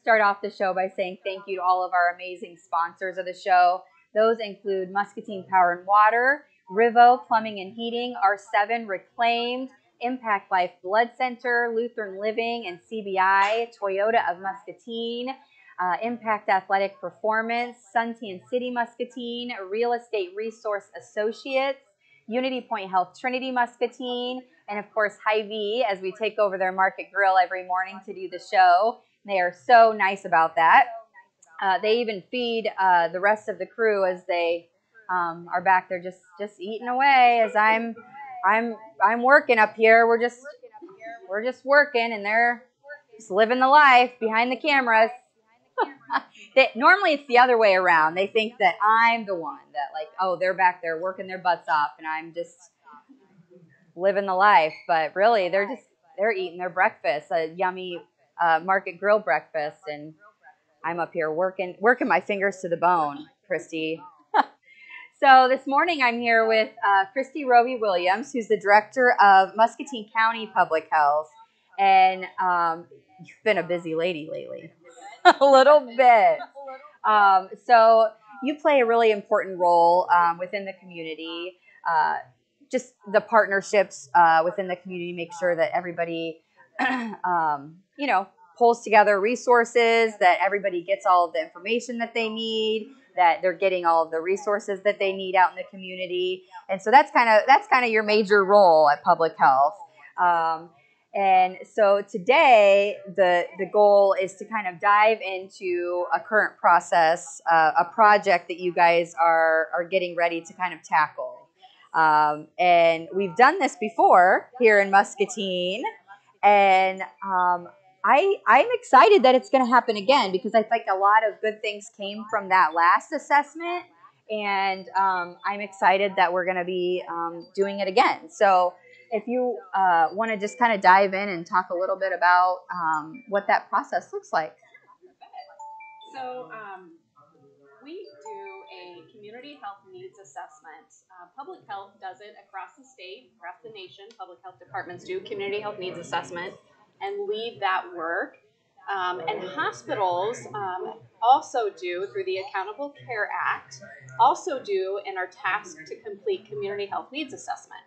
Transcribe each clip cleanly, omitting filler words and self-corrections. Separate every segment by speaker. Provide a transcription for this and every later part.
Speaker 1: start off the show by saying thank you to all of our amazing sponsors of the show. Those include Muscatine Power and Water, Rivo Plumbing and Heating, R7 Reclaimed, Impact Life Blood Center, Lutheran Living and CBI, Toyota of Muscatine, Impact Athletic Performance, Suntan City Muscatine, Real Estate Resource Associates, Unity Point Health Trinity Muscatine, and of course Hy-Vee, as we take over their Market Grill every morning to do the show. They are so nice about that. They even feed the rest of the crew as they are back there just eating away as I'm working up here. We're just working, and they're just living the life behind the cameras. Normally it's the other way around. They think that I'm the one that, like, oh, they're back there working their butts off and I'm just living the life. But really, they're eating their breakfast, a yummy Market Grill breakfast, and I'm up here working my fingers to the bone, Christy. So this morning I'm here with Christy Roby Williams, who's the director of Muscatine County Public Health. And you've been a busy lady lately. A little bit. So you play a really important role within the community. Just the partnerships within the community make sure that everybody, pulls together resources, that everybody gets all of the information that they need, that they're getting all of the resources that they need out in the community. And so that's kind of your major role at Public Health. And so today, the goal is to kind of dive into a current process, a project that you guys are getting ready to kind of tackle. And we've done this before here in Muscatine, and I'm excited that it's going to happen again, because I think a lot of good things came from that last assessment, and I'm excited that we're going to be doing it again. So if you want to just kind of dive in and talk a little bit about what that process looks like.
Speaker 2: So we do a community health needs assessment. Public health does it across the state, across the nation. Public health departments do community health needs assessment and lead that work. And hospitals also do, through the Accountable Care Act, also do and are tasked to complete community health needs assessment.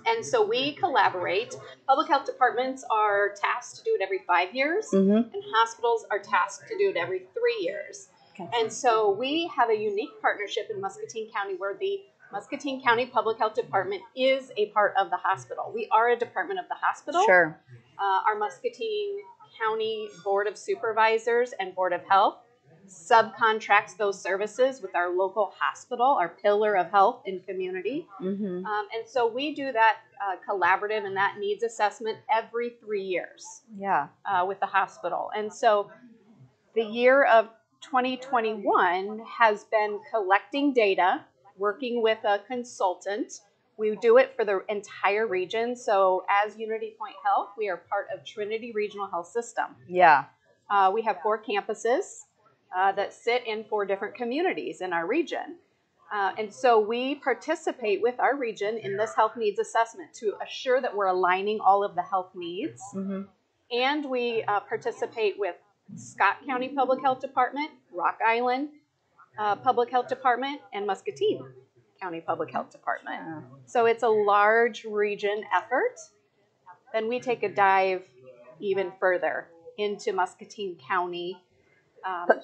Speaker 2: And so we collaborate. Public health departments are tasked to do it every 5 years, and hospitals are tasked to do it every 3 years. Okay. And so we have a unique partnership in Muscatine County where the Muscatine County Public Health Department is a part of the hospital. We are a department of the hospital.
Speaker 1: Sure.
Speaker 2: Our Muscatine County Board of Supervisors and Board of Health subcontracts those services with our local hospital, our pillar of health and community. Mm-hmm. And so we do that collaborative and that needs assessment every 3 years.
Speaker 1: Yeah.
Speaker 2: With the hospital. And so the year of 2021 has been collecting data, working with a consultant. We do it for the entire region. So as Unity Point Health, we are part of Trinity Regional Health System.
Speaker 1: Yeah.
Speaker 2: We have 4 campuses that sit in 4 different communities in our region. And so we participate with our region in this health needs assessment to assure that we're aligning all of the health needs. Mm-hmm. And we participate with Scott County Public Health Department, Rock Island Public Health Department, and Muscatine County Public Health Department. Yeah. So it's a large region effort. Then we take a dive even further into Muscatine County.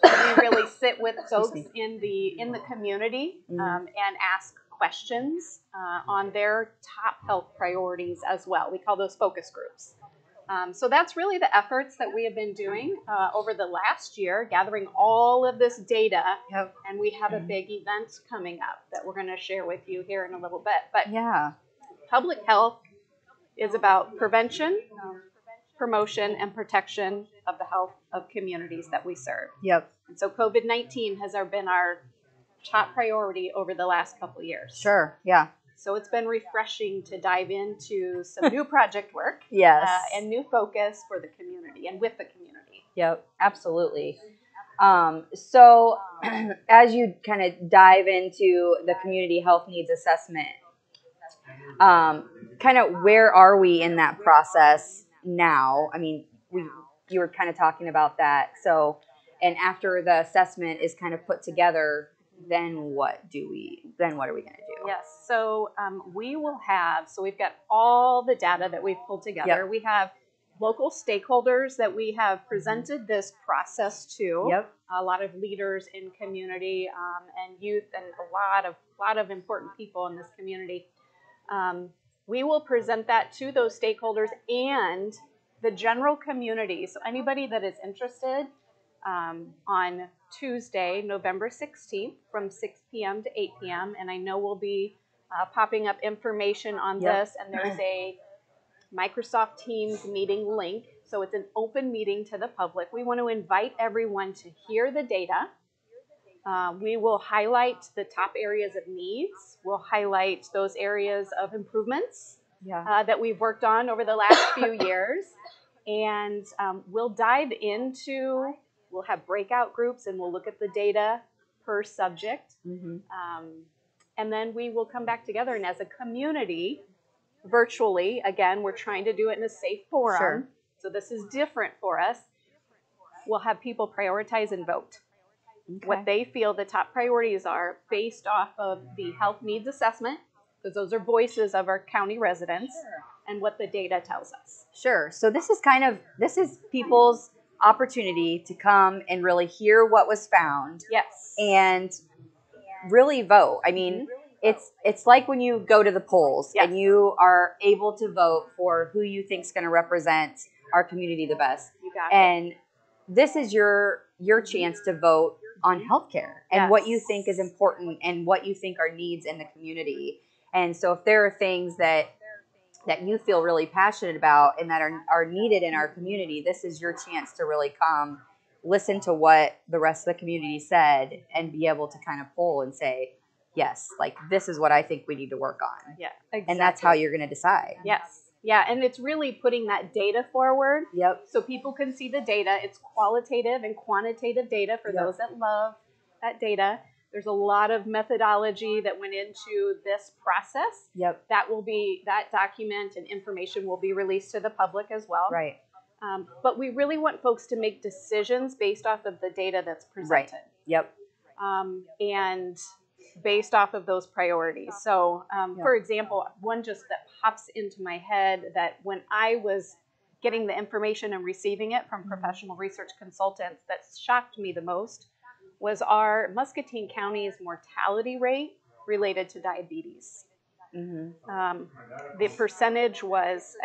Speaker 2: We really sit with folks in the community and ask questions on their top health priorities as well. We call those focus groups. So that's really the efforts that we have been doing over the last year, gathering all of this data. Yep. And we have a big event coming up that we're going to share with you here in a little bit. But yeah, public health is about prevention, promotion, and protection of the health of communities that we serve.
Speaker 1: Yep.
Speaker 2: And so COVID-19 has been our top priority over the last couple of years.
Speaker 1: Sure. Yeah.
Speaker 2: So it's been refreshing to dive into some new project work.
Speaker 1: Yes.
Speaker 2: And new focus for the community and with the community.
Speaker 1: Yep, absolutely. So as you kind of dive into the community health needs assessment, kind of where are we in that process now? I mean, you were kind of talking about that. So, and after the assessment is kind of put together, then what are we going to do?
Speaker 2: Yes. So we've got all the data that we've pulled together.
Speaker 1: Yep.
Speaker 2: We have local stakeholders that we have presented this process to.
Speaker 1: Yep.
Speaker 2: A lot of leaders in community and youth and a lot of important people in this community. We will present that to those stakeholders and the general community. So anybody that is interested, on Tuesday, November 16th from 6 p.m. to 8 p.m. And I know we'll be popping up information on this. And there's a Microsoft Teams meeting link. So it's an open meeting to the public. We want to invite everyone to hear the data. We will highlight the top areas of needs. We'll highlight those areas of improvements that we've worked on over the last few years. And we'll dive into, we'll have breakout groups and we'll look at the data per subject. And then we will come back together. And as a community, virtually, again, we're trying to do it in a safe forum.
Speaker 1: Sure.
Speaker 2: So this is different for us. We'll have people prioritize and vote. What they feel the top priorities are based off of the health needs assessment, because those are voices of our county residents, and what the data tells us.
Speaker 1: Sure. So this is people's opportunity to come and really hear what was found.
Speaker 2: Yes.
Speaker 1: And really vote. I mean, it's like when you go to the polls and you are able to vote for who you think is going to represent our community the best.
Speaker 2: You got
Speaker 1: and this is your chance to vote on healthcare and what you think is important and what you think are needs in the community. And so if there are things that you feel really passionate about and that are needed in our community, this is your chance to really come listen to what the rest of the community said and be able to kind of poll and say, yes, like this is what I think we need to work on.
Speaker 2: Yeah, exactly.
Speaker 1: And that's how you're going to decide.
Speaker 2: Yes. Yeah, and it's really putting that data forward.
Speaker 1: Yep.
Speaker 2: So people can see the data. It's qualitative and quantitative data for those that love that data. There's a lot of methodology that went into this process.
Speaker 1: Yep.
Speaker 2: That document and information will be released to the public as well.
Speaker 1: Right.
Speaker 2: But we really want folks to make decisions based off of the data that's presented.
Speaker 1: Right. Yep.
Speaker 2: And based off of those priorities. So, for example, one just that pops into my head that when I was getting the information and receiving it from professional research consultants, that shocked me the most was our Muscatine County's mortality rate related to diabetes. The percentage was,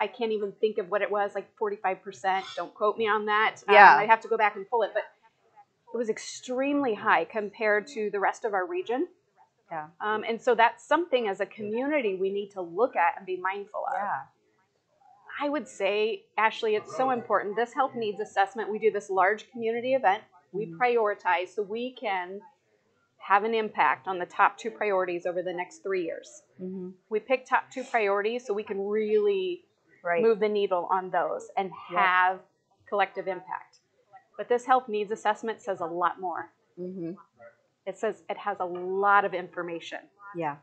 Speaker 2: I can't even think of what it was, like 45%. Don't quote me on that. I have to go back and pull it, but it was extremely high compared to the rest of our region.
Speaker 1: Yeah.
Speaker 2: And so that's something as a community we need to look at and be mindful of.
Speaker 1: Yeah.
Speaker 2: I would say, Ashley, it's so important. This health needs assessment, we do this large community event. We prioritize so we can have an impact on the top 2 priorities over the next 3 years. We pick top 2 priorities so we can really move the needle on those and have collective impact. But this health needs assessment says a lot more. It says it has a lot of information.
Speaker 1: Yeah.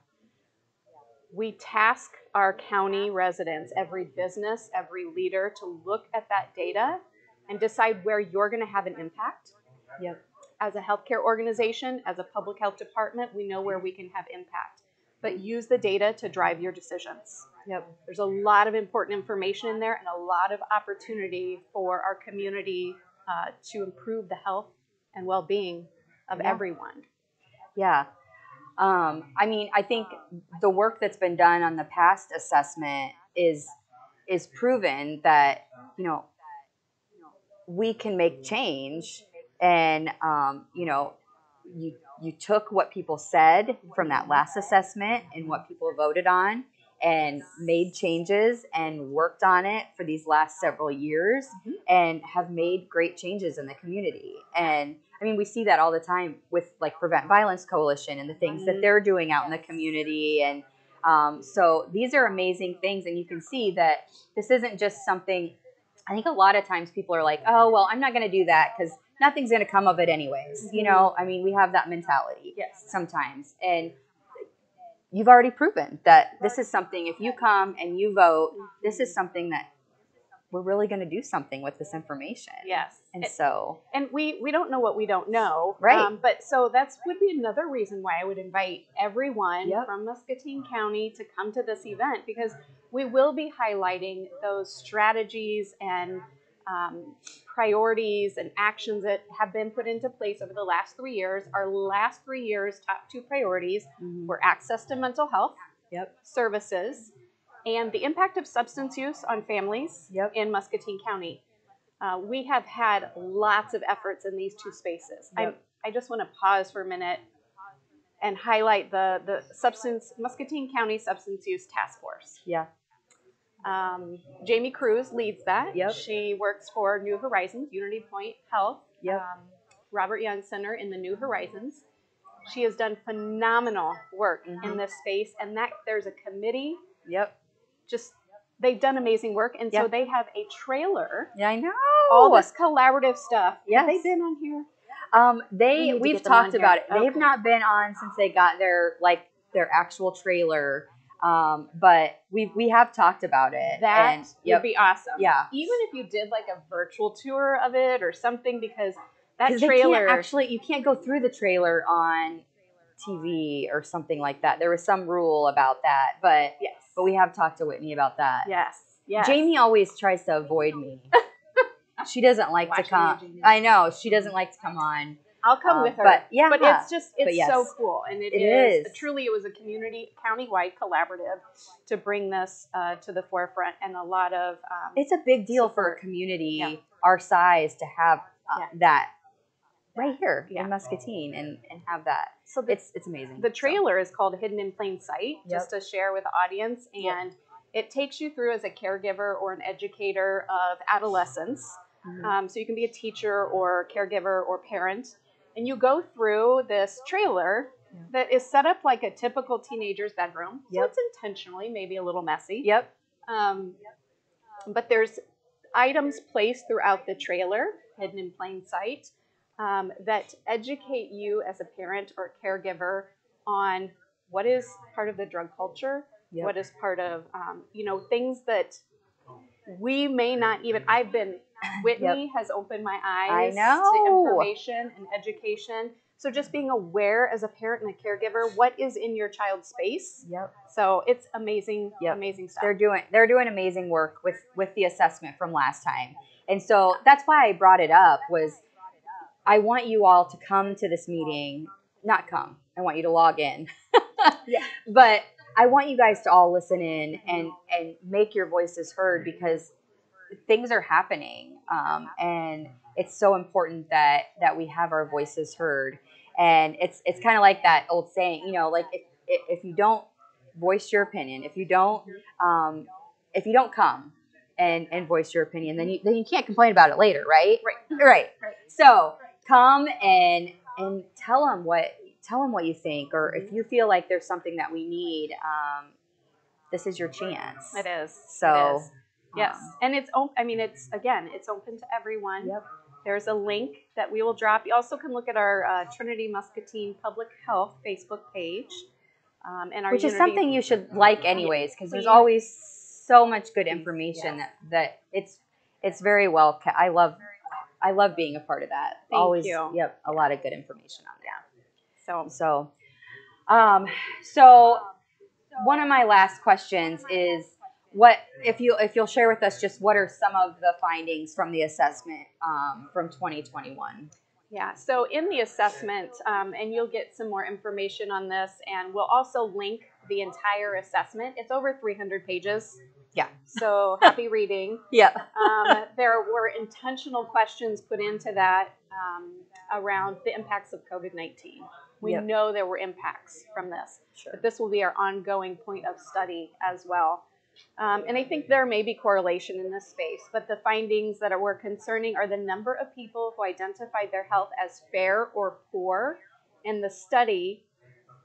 Speaker 2: We task our county residents, every business, every leader, to look at that data and decide where you're going to have an impact.
Speaker 1: Yep.
Speaker 2: As a healthcare organization, as a public health department, we know where we can have impact. But use the data to drive your decisions.
Speaker 1: Yep.
Speaker 2: There's a lot of important information in there and a lot of opportunity for our community to improve the health and well-being of everyone.
Speaker 1: Yeah. I mean, I think the work that's been done on the past assessment is proven that, we can make change. And, you took what people said from that last assessment and what people voted on and made changes and worked on it for these last several years and have made great changes in the community. And I mean, we see that all the time with like Prevent Violence Coalition and the things that they're doing out in the community. And so these are amazing things. And you can see that this isn't just something, I think a lot of times people are like, oh, well, I'm not going to do that because nothing's going to come of it anyways. I mean, we have that mentality sometimes. And you've already proven that this is something, if you come and you vote, this is something that we're really going to do something with this information.
Speaker 2: Yes.
Speaker 1: And
Speaker 2: we don't know what we don't know.
Speaker 1: Right.
Speaker 2: But so that's would be another reason why I would invite everyone
Speaker 1: Yep.
Speaker 2: from Muscatine County to come to this event, because we will be highlighting those strategies and priorities and actions that have been put into place over the last 3 years. Our last 3 years' top 2 priorities were access to mental health services and the impact of substance use on families in Muscatine County. We have had lots of efforts in these 2 spaces. I just want to pause for a minute and highlight the Muscatine County Substance Use Task Force. Jamie Cruz leads that. She works for New Horizons, Unity Point Health, Robert Young Center in the New Horizons. She has done phenomenal work in this space, and that there's a committee. They've done amazing work, and so they have a trailer.
Speaker 1: I know.
Speaker 2: All this collaborative stuff. Have they been on here?
Speaker 1: We've talked about it. They've not been on since they got their actual trailer. But we have talked about it.
Speaker 2: That would be awesome.
Speaker 1: Yeah.
Speaker 2: Even if you did like a virtual tour of it or something, because that trailer
Speaker 1: you can't go through the trailer on TV or something like that. There was some rule about that, but we have talked to Whitney about that.
Speaker 2: Yes.
Speaker 1: Jamie always tries to avoid me. She doesn't like to come. I know she doesn't like to come on.
Speaker 2: I'll come with her.
Speaker 1: But
Speaker 2: it's so cool, and it is truly. It was a countywide collaborative to bring this to the forefront, and a lot of
Speaker 1: it's a big deal for a community our size to have that right here in Muscatine and have that. So it's amazing.
Speaker 2: The trailer is called Hidden in Plain Sight, just to share with the audience, and it takes you through as a caregiver or an educator of adolescents. So you can be a teacher or caregiver or parent. And you go through this trailer that is set up like a typical teenager's bedroom. So it's intentionally maybe a little messy. But there's items placed throughout the trailer, hidden in plain sight, that educate you as a parent or caregiver on what is part of the drug culture, what is part of, things that we may not even, Whitney has opened my eyes to information and education. So just being aware as a parent and a caregiver, what is in your child's space. So it's amazing, amazing stuff.
Speaker 1: They're doing amazing work with the assessment from last time. And so that's why I brought it up was I want you all to come to this meeting, not come. I want you to log in. But I want you guys to all listen in and make your voices heard, because things are happening, and it's so important that we have our voices heard. And it's kind of like that old saying, like if you don't voice your opinion, if you don't come and voice your opinion, then you can't complain about it later, right? Right. So come and tell them what you think, or if you feel like there's something that we need, this is your chance.
Speaker 2: It is.
Speaker 1: So.
Speaker 2: It is. Yes, and it's open to everyone. There's a link that we will drop. You also can look at our Trinity Muscatine Public Health Facebook page, and our
Speaker 1: which is something you should like anyways, because there's always so much good information that it's very well. I love being a part of that.
Speaker 2: Thank you.
Speaker 1: Yep, a lot of good information on there. So one of my last questions is, what if you'll share with us just what are some of the findings from the assessment from 2021?
Speaker 2: Yeah, so in the assessment, and you'll get some more information on this, and we'll also link the entire assessment. It's over 300 pages. So happy reading. There were intentional questions put into that around the impacts of COVID-19. We know there were impacts from this, but this will be our ongoing point of study as well. And I think there may be correlation in this space, but the findings that were concerning are the number of people who identified their health as fair or poor, and the study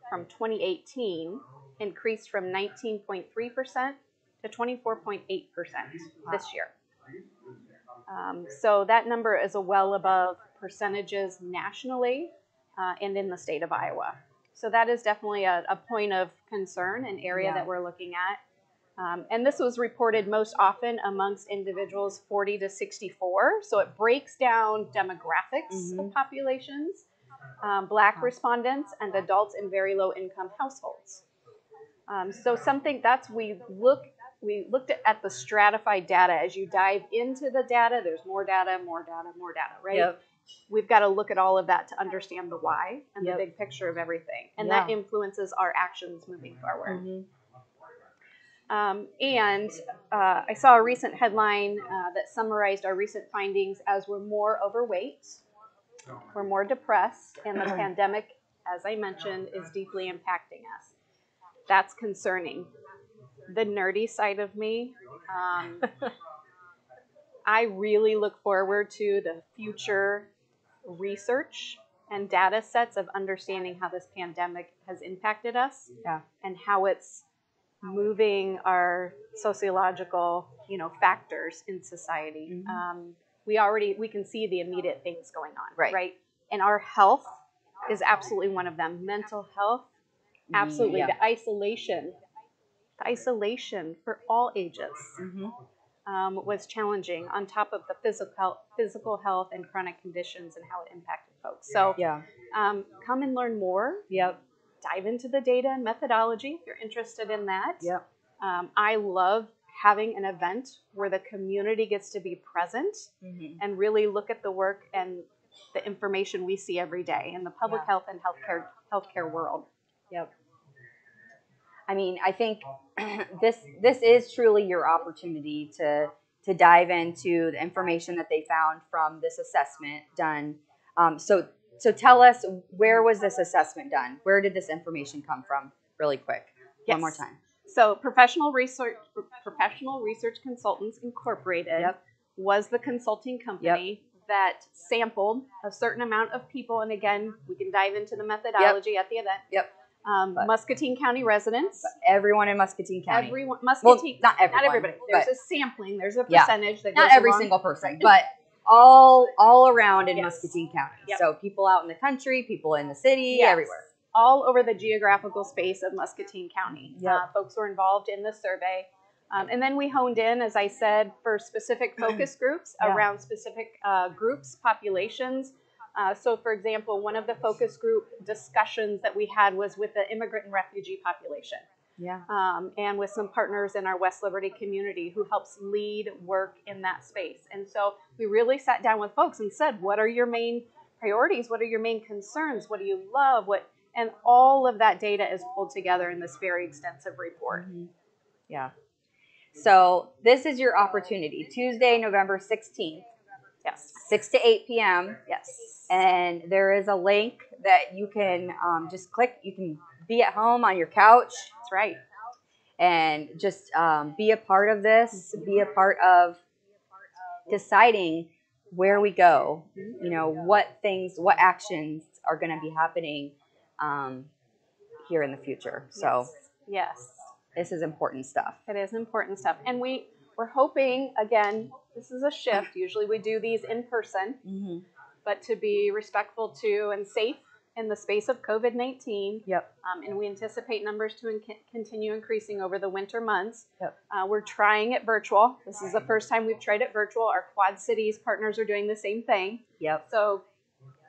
Speaker 2: from 2018 increased from 19.3% to 24.8% this year. So that number is well above percentages nationally and in the state of Iowa. So that is definitely a point of concern, an area that we're looking at. And this was reported most often amongst individuals 40 to 64. So it breaks down demographics of populations, Black respondents, and adults in very low income households. So something that's, we looked at the stratified data. As you dive into the data, there's more data, right?
Speaker 1: Yep.
Speaker 2: We've got to look at all of that to understand the why and the big picture of everything. And that influences our actions moving forward. I saw a recent headline that summarized our recent findings as we're more overweight, we're more depressed, and the pandemic, as I mentioned, is deeply impacting us. That's concerning. The nerdy side of me, I really look forward to the future research and data sets of understanding how this pandemic has impacted us and how it's moving our sociological, factors in society. We can see the immediate things going on, right? And our health is absolutely one of them. Mental health, absolutely. The isolation for all ages was challenging, on top of the physical health and chronic conditions and how it impacted folks. So come and learn more. Dive into the data and methodology if you're interested in that. I love having an event where the community gets to be present and really look at the work and the information we see every day in the public health and healthcare world.
Speaker 1: I mean, I think this is truly your opportunity to dive into the information that they found from this assessment done. So tell us, where was this assessment done? Where did this information come from? Really quick, one more time.
Speaker 2: So Professional Research Consultants Incorporated was the consulting company that sampled a certain amount of people. And again, we can dive into the methodology at the event. Muscatine County residents.
Speaker 1: Everyone in Muscatine County.
Speaker 2: Muscatine,
Speaker 1: not everyone.
Speaker 2: Not everybody. There's a sampling. There's a percentage that goes
Speaker 1: not every
Speaker 2: along.
Speaker 1: single person, but all around in Muscatine County. So people out in the country, people in the city, everywhere.
Speaker 2: All over the geographical space of Muscatine County. Folks were involved in the survey. And then we honed in, as I said, for specific focus groups around specific groups, populations. So, for example, one of the focus group discussions that we had was with the immigrant and refugee population. And with some partners in our West Liberty community who helps lead work in that space. And so we really sat down with folks and said, what are your main priorities? What are your main concerns? What do you love? And all of that data is pulled together in this very extensive report.
Speaker 1: So this is your opportunity, Tuesday, November 16th. 6 to 8 p.m. And there is a link that you can just click. You can be at home on your couch.
Speaker 2: That's right.
Speaker 1: And just be a part of this, be a part of deciding where we go, what actions are going to be happening here in the future. So this is important stuff.
Speaker 2: It is important stuff. And we're hoping, again, this is a shift. Usually we do these in person, but to be respectful to and safe in the space of COVID-19. And we anticipate numbers to continue increasing over the winter months. We're trying it virtual. This is the first time we've tried it virtual. Our Quad Cities partners are doing the same thing. So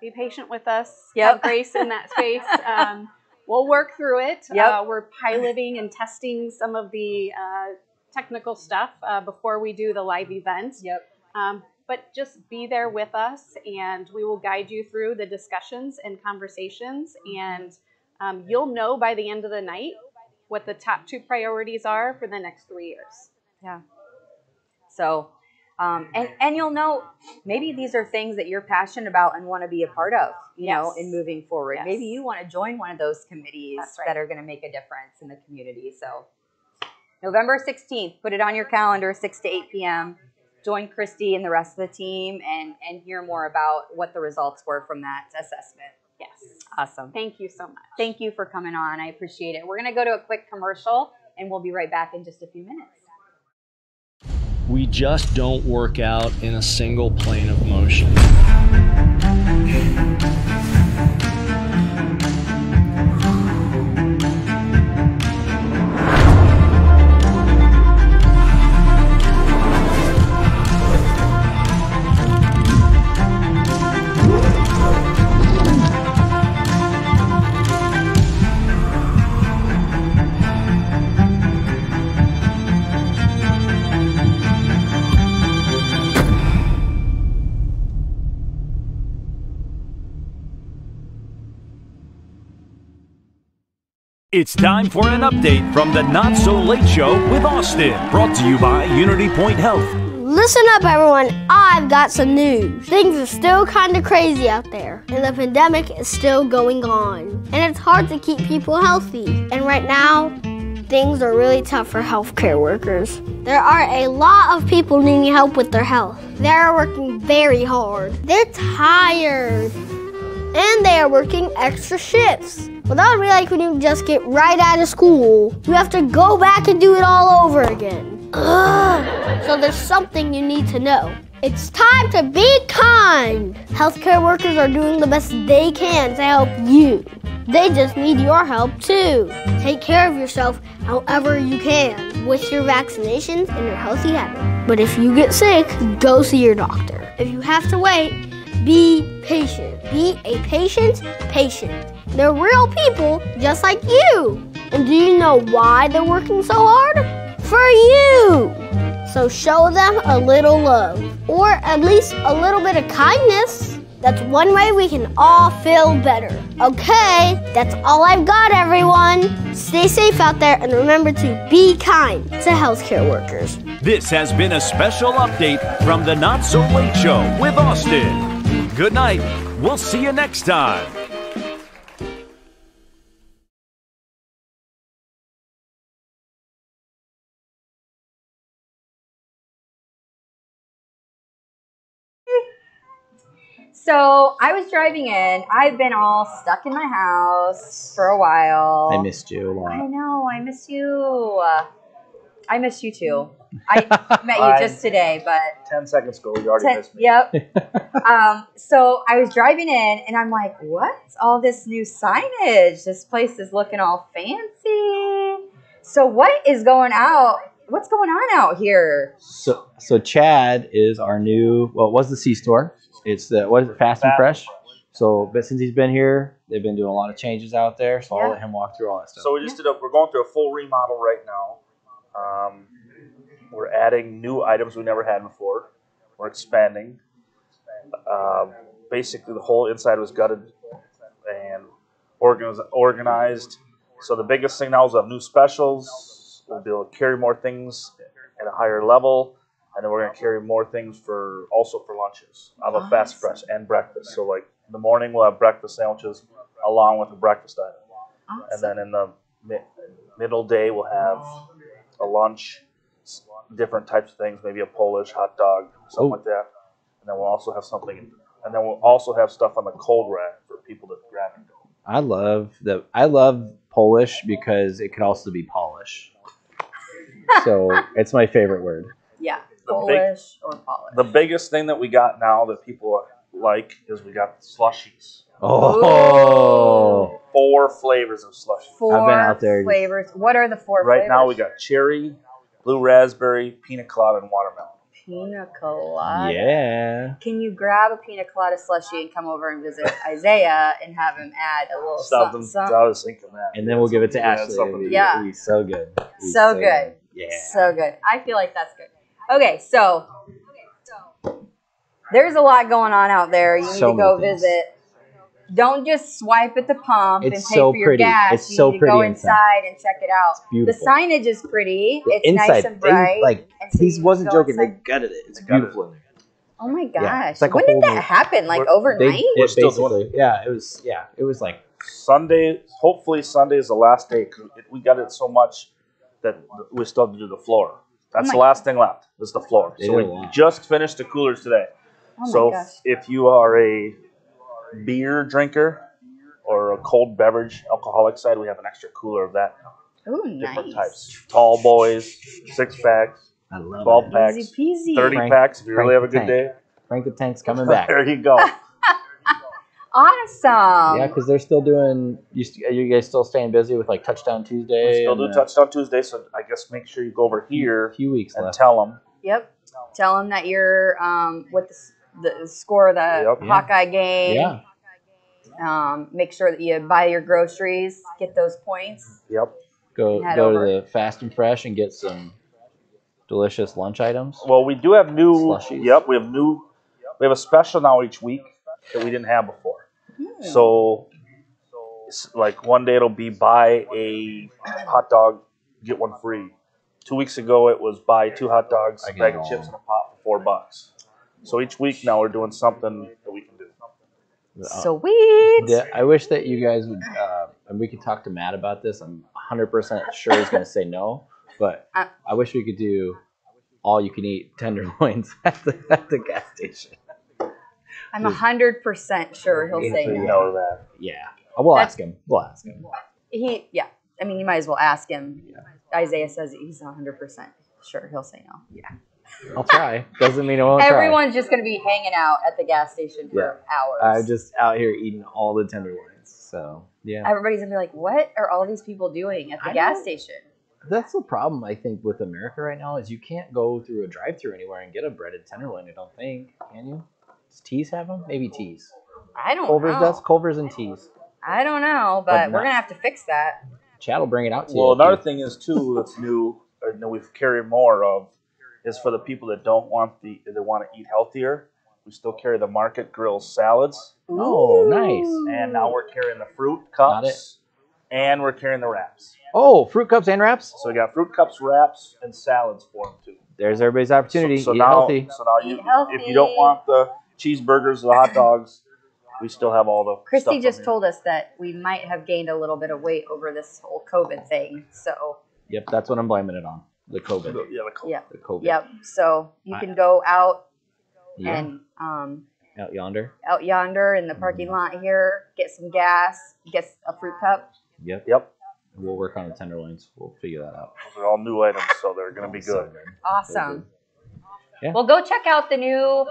Speaker 2: be patient with us. Have grace in that space. We'll work through it. We're piloting and testing some of the technical stuff before we do the live event. But just be there with us, and we will guide you through the discussions and conversations. And you'll know by the end of the night what the top 2 priorities are for the next 3 years.
Speaker 1: So, and you'll know maybe these are things that you're passionate about and want to be a part of, in moving forward. Maybe you want to join one of those committees that are going to make a difference in the community. So November 16th, put it on your calendar, 6 to 8 p.m. Join Christy and the rest of the team and hear more about what the results were from that assessment. Awesome.
Speaker 2: Thank you so much.
Speaker 1: Thank you for coming on. I appreciate it. We're going to go to a quick commercial, and we'll be right back in just a few minutes.
Speaker 3: We just don't work out in a single plane of motion.
Speaker 4: It's time for an update from the Not So Late Show with Austin, brought to you by Unity Point Health.
Speaker 5: Listen up, everyone. I've got some news. Things are still kind of crazy out there, and the pandemic is still going on. And it's hard to keep people healthy. And right now, things are really tough for healthcare workers. There are a lot of people needing help with their health. They are working very hard. They're tired. And they are working extra shifts. Without me, like when you just get right out of school, you have to go back and do it all over again. Ugh. So there's something you need to know. It's time to be kind. Healthcare workers are doing the best they can to help you. They just need your help too. Take care of yourself however you can with your vaccinations and your healthy habits. But if you get sick, go see your doctor. If you have to wait, be patient. Be a patient patient. They're real people just like you. And do you know why they're working so hard? For you. So show them a little love, or at least a little bit of kindness. That's one way we can all feel better. Okay, that's all I've got, everyone. Stay safe out there and remember to be kind to healthcare workers.
Speaker 4: This has been a special update from the Not So Late Show with Austin. Good night. We'll see you next time.
Speaker 1: So I was driving in. I've been all stuck in my house for a while.
Speaker 6: I missed you a lot.
Speaker 1: I know. I miss you. I miss you too. I met you just today, but
Speaker 7: 10 seconds ago, you already missed me.
Speaker 1: Yep. So I was driving in, and I'm like, "What's all this new signage? This place is looking all fancy." So what is going out? What's going on out here?
Speaker 6: So Chad is our new. Well, it was the C-store. It's the Fast and Fresh. So, but since he's been here, they've been doing a lot of changes out there. So I'll let him walk through all that stuff.
Speaker 7: So we're going through a full remodel right now. We're adding new items we never had before. We're expanding. Basically, the whole inside was gutted and organized. So the biggest thing now is we have new specials. We'll be able to carry more things at a higher level. And then we're going to carry more things for lunches. I have a fast fresh and breakfast. So like in the morning, we'll have breakfast sandwiches along with a breakfast item. Awesome. And then in the middle day, we'll have a lunch, different types of things, maybe a Polish hot dog, something like that. And then we'll also have stuff on the cold rack for people to grab and go.
Speaker 6: I love Polish because it could also be polish. So it's my favorite word.
Speaker 1: Yeah. Polish or polish.
Speaker 7: The biggest thing that we got now that people like is we got slushies.
Speaker 6: Oh.
Speaker 7: 4 flavors of slushy.
Speaker 6: I've been out there.
Speaker 1: Flavors. What are the 4 flavors?
Speaker 7: Right now we got cherry, blue raspberry, pina colada, and watermelon.
Speaker 1: Pina colada.
Speaker 6: Yeah.
Speaker 1: Can you grab a pina colada slushie and come over and visit Isaiah and have him add a little something?
Speaker 7: I was thinking that.
Speaker 6: And then we'll give it to Ashley.
Speaker 1: Yeah.
Speaker 6: It'd be so good.
Speaker 1: So good.
Speaker 6: Yeah.
Speaker 1: So good. I feel like that's good. Okay, so there's a lot going on out there. You need to go visit. Don't just swipe at the pump and pay for your gas. You need to go inside and check it out. The signage is pretty. It's nice and bright.
Speaker 6: He wasn't joking. They gutted it. It's beautiful in there.
Speaker 1: Oh my gosh. When did that happen? Like overnight?
Speaker 7: We're still doing it.
Speaker 6: Yeah, it was like
Speaker 7: Sunday. Hopefully Sunday is the last day. We got it so much that we still have to do the floor. That's the last thing left, is the floor. So we just finished the coolers today. So if you are a beer drinker or a cold beverage alcoholic side, we have an extra cooler of that now.
Speaker 1: Ooh,
Speaker 7: different types. Tall boys, 6-packs, 12-packs, 30-packs if you really have a good day.
Speaker 6: Frank the Tank's coming back.
Speaker 7: There you go.
Speaker 1: Awesome.
Speaker 6: Yeah, because they're still doing. Are you guys still staying busy with like Touchdown Tuesday?
Speaker 7: We still do Touchdown Tuesday, so I guess make sure you go over here.
Speaker 6: A few weeks
Speaker 7: and
Speaker 6: left.
Speaker 7: tell them.
Speaker 1: Yep. Tell them that you're with the score of the Hawkeye game. Yeah. Make sure that you buy your groceries, get those points.
Speaker 7: Yep.
Speaker 6: Go to the Fast and Fresh and get some delicious lunch items.
Speaker 7: Well, we do have new
Speaker 6: slushies.
Speaker 7: Yep, we have a special now each week that we didn't have before. So like one day it'll be buy a hot dog, get one free. 2 weeks ago it was buy 2 hot dogs, a bag of chips, and a pot for $4. So each week now we're doing something that we can do.
Speaker 1: Sweet.
Speaker 6: Yeah, I wish that you guys would, and we could talk to Matt about this. I'm 100% sure he's going to say no, but I wish we could do all you can eat tenderloins at the gas station.
Speaker 1: I'm 100% sure he'll say
Speaker 7: You
Speaker 1: no.
Speaker 7: know that.
Speaker 6: Yeah, we'll ask him. We'll ask him.
Speaker 1: Yeah. I mean, you might as well ask him. Isaiah says he's 100% sure he'll say no.
Speaker 6: Yeah, I'll try. Doesn't mean I won't try.
Speaker 1: Everyone's just going to be hanging out at the gas station for hours.
Speaker 6: I'm just out here eating all the tenderloins. So yeah,
Speaker 1: Everybody's going to be like, what are all these people doing at the gas station?
Speaker 6: That's the problem, I think, with America right now is you can't go through a drive-thru anywhere and get a breaded tenderloin. I don't think. Can you? Does Tees have them? Maybe Tees.
Speaker 1: I don't
Speaker 6: Culver's
Speaker 1: know.
Speaker 6: does. Culver's and Tees.
Speaker 1: I don't know, but we're going to have to fix that.
Speaker 6: Chad will bring it out to you.
Speaker 7: Well, another thing is too that's new, or that we've carried more of, is for the people that don't want they want to eat healthier. We still carry the Market Grill salads,
Speaker 6: Oh, nice.
Speaker 7: and now we're carrying the fruit
Speaker 6: Got it.
Speaker 7: cups, and we're carrying the wraps.
Speaker 6: Oh, fruit cups and wraps.
Speaker 7: So we got fruit cups, wraps, and salads for them too.
Speaker 6: There's everybody's opportunity.
Speaker 7: So
Speaker 6: Eat
Speaker 7: now,
Speaker 6: healthy.
Speaker 1: Eat healthy.
Speaker 7: if you don't want the cheeseburgers, the hot dogs, we still have all the
Speaker 1: Christy
Speaker 7: stuff
Speaker 1: just
Speaker 7: from
Speaker 1: told us that we might have gained a little bit of weight over this whole COVID thing. So,
Speaker 6: Yep, that's what I'm blaming it on. The COVID.
Speaker 7: here. Yeah, the
Speaker 1: yeah.
Speaker 6: The COVID.
Speaker 1: Yep. So you can go out
Speaker 6: Yeah.
Speaker 1: and
Speaker 6: Out yonder.
Speaker 1: out yonder in the parking lot here, get some gas, get a fruit cup.
Speaker 6: Yep.
Speaker 7: Yep.
Speaker 6: We'll work on the tenderloins. We'll figure that out.
Speaker 7: Those are all new items, so they're going to be
Speaker 6: So
Speaker 7: good.
Speaker 1: Awesome.
Speaker 6: Yeah.
Speaker 1: Well, go check out the new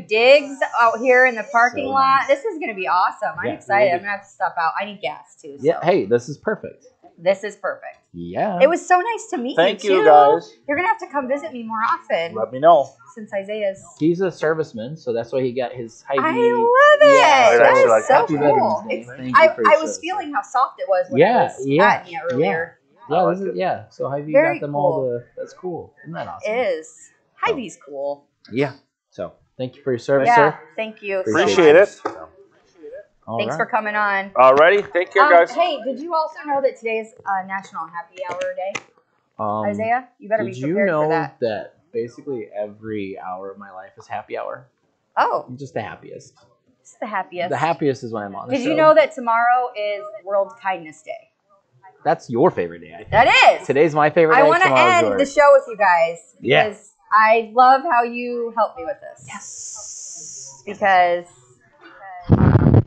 Speaker 1: digs out here in the parking
Speaker 6: So
Speaker 1: lot.
Speaker 6: nice.
Speaker 1: This is going to be awesome. I'm
Speaker 6: Yeah,
Speaker 1: excited.
Speaker 6: really.
Speaker 1: I'm going to have to stop out. I need gas too. So
Speaker 6: Yeah. Hey, this is perfect.
Speaker 1: this is perfect.
Speaker 6: Yeah.
Speaker 1: It was so nice to meet
Speaker 7: Thank
Speaker 1: you
Speaker 7: you,
Speaker 1: too.
Speaker 7: guys.
Speaker 1: You're going to have to come visit me more often
Speaker 7: Let me know.
Speaker 1: since Isaiah's.
Speaker 6: He's a serviceman, so that's why he got his high.
Speaker 1: I love it.
Speaker 6: Yeah,
Speaker 1: that
Speaker 7: actually,
Speaker 1: is so
Speaker 7: happy
Speaker 1: cool.
Speaker 6: Veterans Day.
Speaker 1: It's-
Speaker 6: Thank you for your
Speaker 1: I was
Speaker 6: service.
Speaker 1: feeling how soft it was when
Speaker 6: Yeah,
Speaker 1: I was
Speaker 6: yeah,
Speaker 1: patting you earlier.
Speaker 6: Yeah, this is, yeah. So Hy-Vee
Speaker 1: Very
Speaker 6: got them
Speaker 1: cool.
Speaker 6: all the. That's cool. Isn't that awesome?
Speaker 1: It is. Hy-Vee's cool.
Speaker 6: Yeah. So thank you for your service,
Speaker 1: Yeah.
Speaker 6: sir.
Speaker 1: Thank you.
Speaker 7: Appreciate it.
Speaker 6: All
Speaker 1: Thanks
Speaker 6: right.
Speaker 1: for coming on.
Speaker 7: Alrighty. Take care, guys.
Speaker 1: Hey, did you also know that today's National Happy Hour Day? Isaiah, you better be
Speaker 6: Did
Speaker 1: prepared
Speaker 6: you know
Speaker 1: for that.
Speaker 6: basically every hour of my life is happy hour?
Speaker 1: Oh,
Speaker 6: I'm just the happiest.
Speaker 1: it's the happiest.
Speaker 6: The happiest is when I'm on the
Speaker 1: Did
Speaker 6: show.
Speaker 1: you know that tomorrow is World Kindness Day?
Speaker 6: That's your favorite day, I think.
Speaker 1: That is.
Speaker 6: Today's my favorite day.
Speaker 1: I want to
Speaker 6: tomorrow's
Speaker 1: end
Speaker 6: yours.
Speaker 1: the show with you guys
Speaker 6: Yeah.
Speaker 1: because I love how you helped me with this.
Speaker 6: Yes.
Speaker 1: Because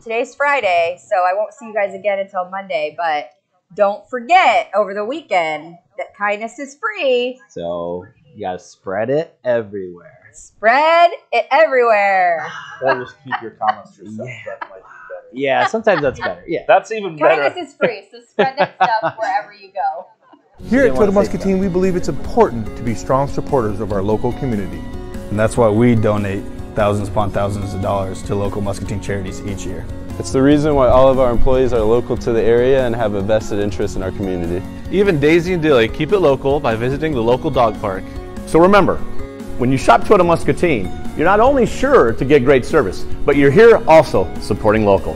Speaker 1: today's Friday, so I won't see you guys again until Monday. But don't forget over the weekend that kindness is free.
Speaker 6: So you gotta spread it everywhere.
Speaker 1: Spread it everywhere.
Speaker 7: Or just keep your comments to yourself.
Speaker 6: Yeah.
Speaker 7: That might be better.
Speaker 6: Yeah, sometimes that's better. Yeah.
Speaker 7: That's even better.
Speaker 1: Kindness is free, so spread that stuff wherever you go.
Speaker 8: Here
Speaker 6: Didn't
Speaker 8: at
Speaker 6: wanna
Speaker 8: Total
Speaker 6: say
Speaker 8: Muscatine, we believe it's important to be strong supporters of our local community.
Speaker 9: And that's why we donate thousands upon thousands of dollars to local Muscatine charities each year.
Speaker 10: It's the reason why all of our employees are local to the area and have a vested interest in our community.
Speaker 11: Even Daisy and Dilly keep it local by visiting the local dog park.
Speaker 12: So remember, when you shop Total Muscatine, you're not only sure to get great service, but you're here also supporting local.